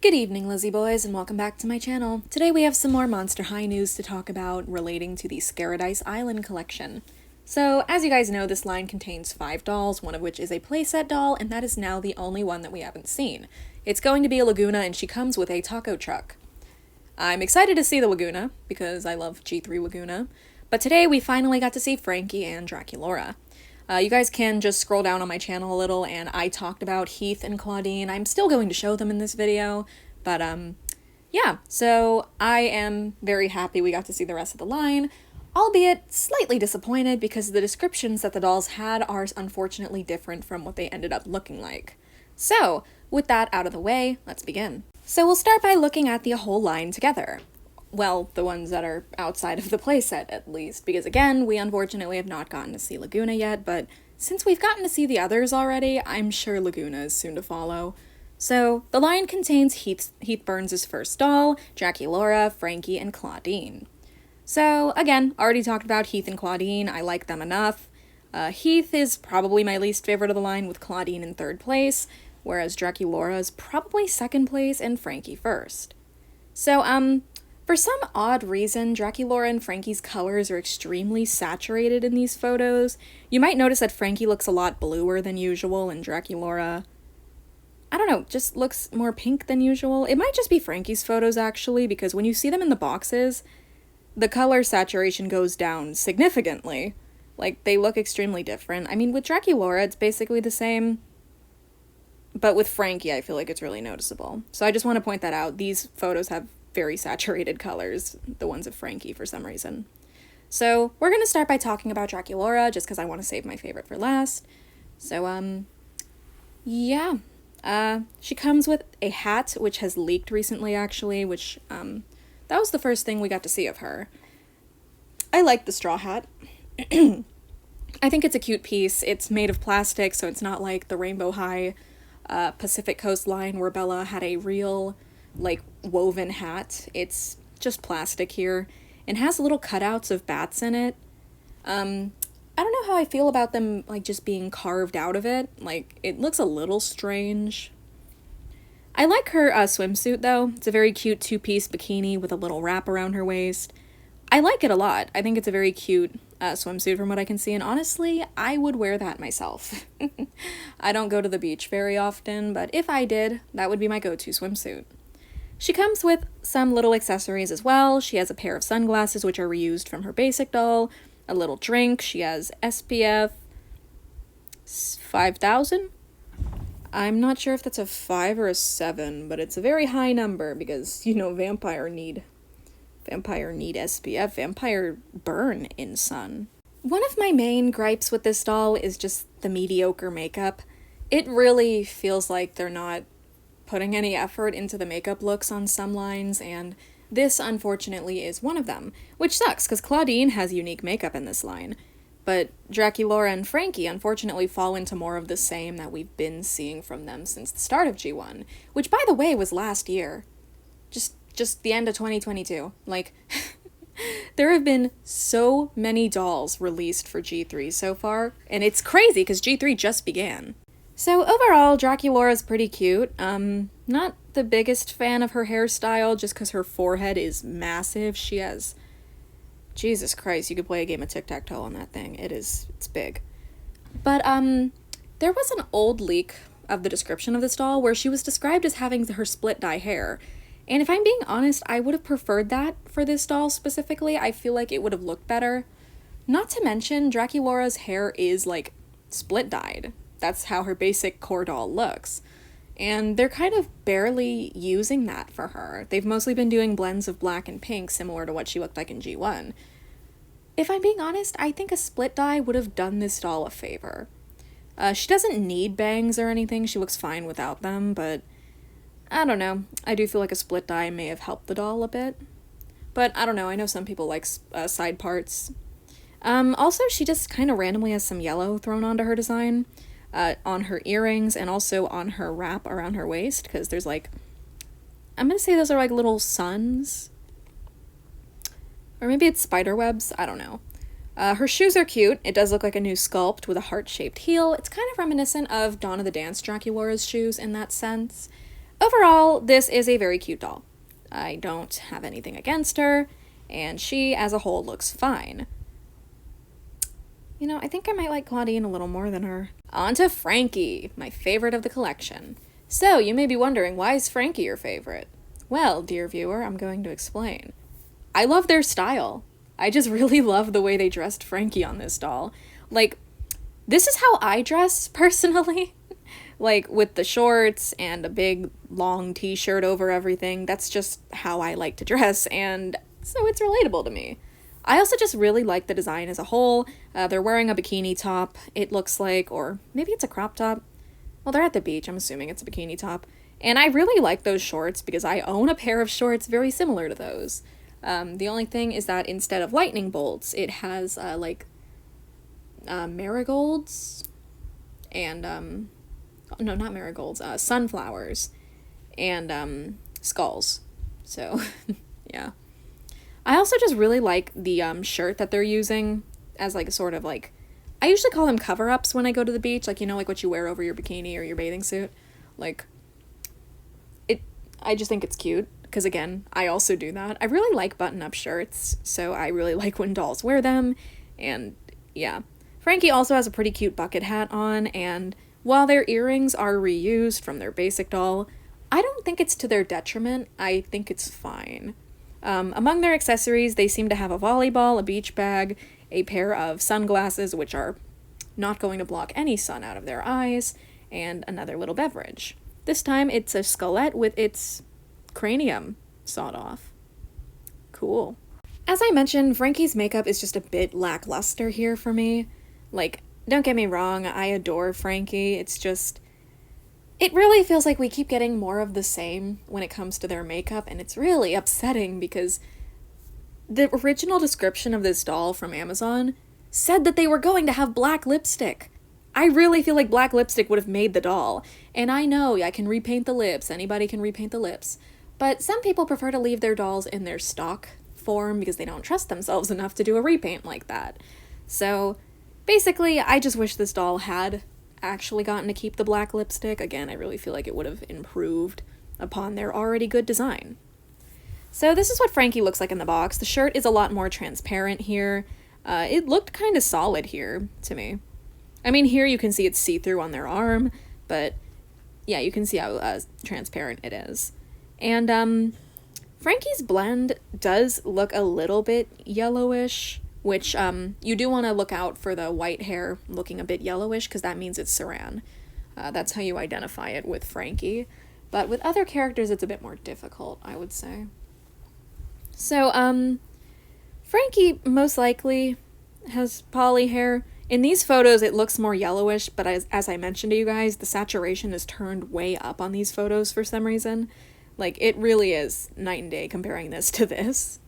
Good evening, Lizzie boys, and welcome back to my channel. Today we have some more Monster High news to talk about relating to the Scaradise Island collection. So, as you guys know, this line contains 5 dolls, one of which is a playset doll, and that is now the only one that we haven't seen. It's going to be a Laguna, and she comes with a taco truck. I'm excited to see the Laguna, because I love G3 Laguna, but today we finally got to see Frankie and Draculaura. You guys can just scroll down on my channel a little, and I talked about Heath and Claudine. I'm still going to show them in this video, but yeah, so I am very happy we got to see the rest of the line, albeit slightly disappointed because the descriptions that the dolls had are unfortunately different from what they ended up looking like. So, with that out of the way, let's begin. So we'll start by looking at the whole line together. Well, the ones that are outside of the playset, at least, because again, we unfortunately have not gotten to see Laguna yet, but since we've gotten to see the others already, I'm sure Laguna is soon to follow. So, the line contains Heath Burns' first doll, Draculaura, Frankie, and Claudine. So, again, already talked about Heath and Claudine, I like them enough. Heath is probably my least favorite of the line, with Claudine in 3rd place, whereas Draculaura is probably 2nd place and Frankie 1st. So, for some odd reason, Draculaura and Frankie's colors are extremely saturated in these photos. You might notice that Frankie looks a lot bluer than usual, and Draculaura, I don't know, just looks more pink than usual. It might just be Frankie's photos, actually, because when you see them in the boxes, the color saturation goes down significantly. Like, they look extremely different. I mean, with Draculaura, it's basically the same, but with Frankie, I feel like it's really noticeable. So I just want to point that out. These photos have very saturated colors, the ones of Frankie for some reason. So we're going to start by talking about Draculaura, just because I want to save my favorite for last. So, yeah. She comes with a hat, which has leaked recently, actually, which, that was the first thing we got to see of her. I like the straw hat. I think it's a cute piece. It's made of plastic, so it's not like the Rainbow High, Pacific Coast line where Bella had a real, like, woven hat. It's just plastic here, and has little cutouts of bats in it. I don't know how I feel about them, like, just being carved out of it. Like, it looks a little strange. I like her swimsuit, though. It's a very cute 2-piece bikini with a little wrap around her waist. I like it a lot. I think it's a very cute swimsuit from what I can see, and honestly, I would wear that myself. I don't go to the beach very often, but if I did, that would be my go-to swimsuit. She comes with some little accessories as well. She has a pair of sunglasses, which are reused from her basic doll, a little drink. She has SPF 5000. I'm not sure if that's a 5 or a 7, but it's a very high number because, you know, vampire need SPF. Vampire burn in sun. One of my main gripes with this doll is just the mediocre makeup. It really feels like they're not putting any effort into the makeup looks on some lines, and this, unfortunately, is one of them, which sucks, because Claudine has unique makeup in this line, but Draculaura and Frankie, unfortunately, fall into more of the same that we've been seeing from them since the start of G1, which, by the way, was last year. Just the end of 2022. Like, there have been so many dolls released for G3 so far, and it's crazy, because G3 just began. So overall, Draculaura's pretty cute. Not the biggest fan of her hairstyle, just because her forehead is massive. She has, Jesus Christ, you could play a game of tic-tac-toe on that thing. It's big. But, there was an old leak of the description of this doll where she was described as having her split dye hair. And if I'm being honest, I would have preferred that for this doll specifically. I feel like it would have looked better. Not to mention, Draculaura's hair is, like, split dyed. That's how her basic core doll looks. And they're kind of barely using that for her. They've mostly been doing blends of black and pink, similar to what she looked like in G1. If I'm being honest, I think a split dye would have done this doll a favor. She doesn't need bangs or anything, she looks fine without them, but I don't know. I do feel like a split dye may have helped the doll a bit. But I don't know, I know some people like side parts. Also, she just kind of randomly has some yellow thrown onto her design. On her earrings and also on her wrap around her waist, because there's like, I'm gonna say those are like little suns, or maybe it's spider webs, I don't know. Her shoes are cute. It does look like a new sculpt with a heart-shaped heel. It's kind of reminiscent of Dawn of the Dance Draculaura's shoes in that sense. Overall, this is a very cute doll. I don't have anything against her, and she, as a whole, looks fine. You know, I think I might like Claudine a little more than her. On to Frankie, my favorite of the collection. So, you may be wondering, why is Frankie your favorite? Well, dear viewer, I'm going to explain. I love their style. I just really love the way they dressed Frankie on this doll. Like, this is how I dress, personally. Like, with the shorts and a big, long t-shirt over everything. That's just how I like to dress, and so it's relatable to me. I also just really like the design as a whole. They're wearing a bikini top, it looks like, or maybe it's a crop top. Well, they're at the beach, I'm assuming it's a bikini top. And I really like those shorts because I own a pair of shorts very similar to those. The only thing is that instead of lightning bolts, it has, marigolds and, no, not marigolds, sunflowers and, skulls. So, yeah. I also just really like the, shirt that they're using as, like, sort of, like, I usually call them cover-ups when I go to the beach, like, you know, like what you wear over your bikini or your bathing suit. Like, I just think it's cute, because again, I also do that. I really like button-up shirts, so I really like when dolls wear them, and yeah. Frankie also has a pretty cute bucket hat on, and while their earrings are reused from their basic doll, I don't think it's to their detriment. I think it's fine. Among their accessories, they seem to have a volleyball, a beach bag, a pair of sunglasses, which are not going to block any sun out of their eyes, and another little beverage. This time, it's a skelet with its cranium sawed off. Cool. As I mentioned, Frankie's makeup is just a bit lackluster here for me. Like, don't get me wrong, I adore Frankie, it's just... It really feels like we keep getting more of the same when it comes to their makeup, and it's really upsetting because the original description of this doll from Amazon said that they were going to have black lipstick. I really feel like black lipstick would have made the doll. And I know I can repaint the lips, anybody can repaint the lips, but some people prefer to leave their dolls in their stock form because they don't trust themselves enough to do a repaint like that. So, basically, I just wish this doll had actually gotten to keep the black lipstick. Again, I really feel like it would have improved upon their already good design. So this is what Frankie looks like in the box. The shirt is a lot more transparent here. It looked kind of solid here to me. I mean, here you can see it's see-through on their arm, but yeah, you can see how transparent it is. And Frankie's blend does look a little bit yellowish, which you do want to look out for the white hair looking a bit yellowish, because that means it's Saran. That's how you identify it with Frankie. But with other characters, it's a bit more difficult, I would say. So, Frankie most likely has poly hair. In these photos, it looks more yellowish, but as I mentioned to you guys, the saturation is turned way up on these photos for some reason. Like, it really is night and day comparing this to this.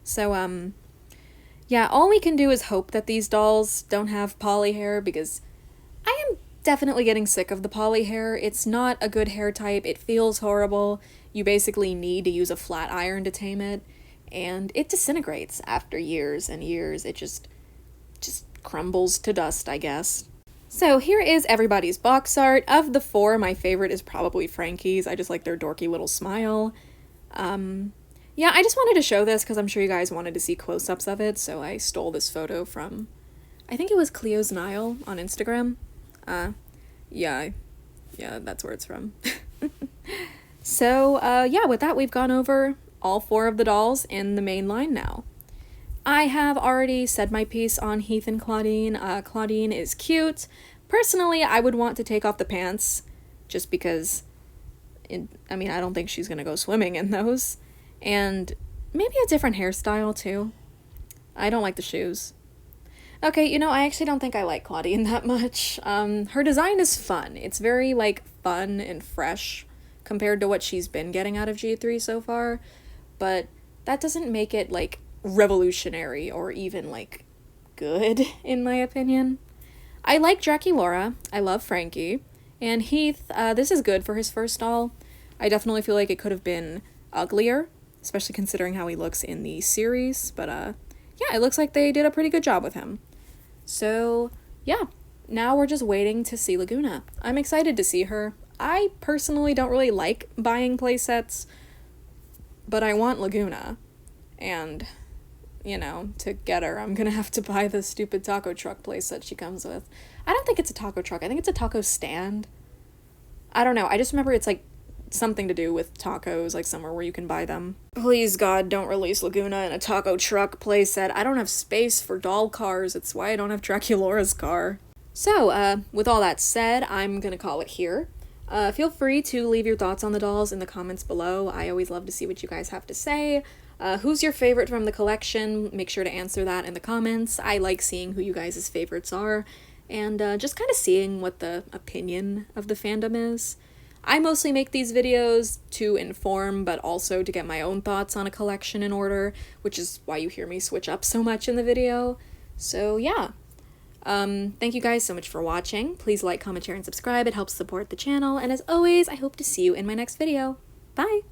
So, yeah, all we can do is hope that these dolls don't have poly hair, because I am definitely getting sick of the poly hair. It's not a good hair type, it feels horrible, you basically need to use a flat iron to tame it, and it disintegrates after years and years. It just crumbles to dust, I guess. So here is everybody's box art. Of the four, my favorite is probably Frankie's. I just like their dorky little smile. Yeah, I just wanted to show this because I'm sure you guys wanted to see close-ups of it, so I stole this photo from, I think it was Cleo's Nile on Instagram. Yeah, that's where it's from. So, yeah, with that, we've gone over all four of the dolls in the main line now. I have already said my piece on Heath and Claudine. Claudine is cute. Personally, I would want to take off the pants, just because, I don't think she's gonna go swimming in those. And maybe a different hairstyle, too. I don't like the shoes. Okay, you know, I actually don't think I like Claudine that much. Her design is fun. It's very, fun and fresh compared to what she's been getting out of G3 so far. But that doesn't make it, revolutionary or even, good, in my opinion. I like Draculaura. I love Frankie. And Heath, this is good for his first doll. I definitely feel like it could have been uglier, especially considering how he looks in the series. But, yeah, it looks like they did a pretty good job with him. So, yeah, now we're just waiting to see Laguna. I'm excited to see her. I personally don't really like buying playsets, but I want Laguna, and, you know, to get her, I'm gonna have to buy the stupid taco truck playset she comes with. I don't think it's a taco truck, I think it's a taco stand. I don't know, I just remember it's like something to do with tacos, like somewhere where you can buy them. Please God, don't release Laguna in a taco truck playset. I don't have space for doll cars, it's why I don't have Draculaura's car. So, with all that said, I'm gonna call it here. Feel free to leave your thoughts on the dolls in the comments below. I always love to see what you guys have to say. Who's your favorite from the collection? Make sure to answer that in the comments. I like seeing who you guys' favorites are, and just kind of seeing what the opinion of the fandom is. I mostly make these videos to inform, but also to get my own thoughts on a collection in order, which is why you hear me switch up so much in the video. So yeah. Thank you guys so much for watching. Please like, comment, share, and subscribe. It helps support the channel. And as always, I hope to see you in my next video. Bye!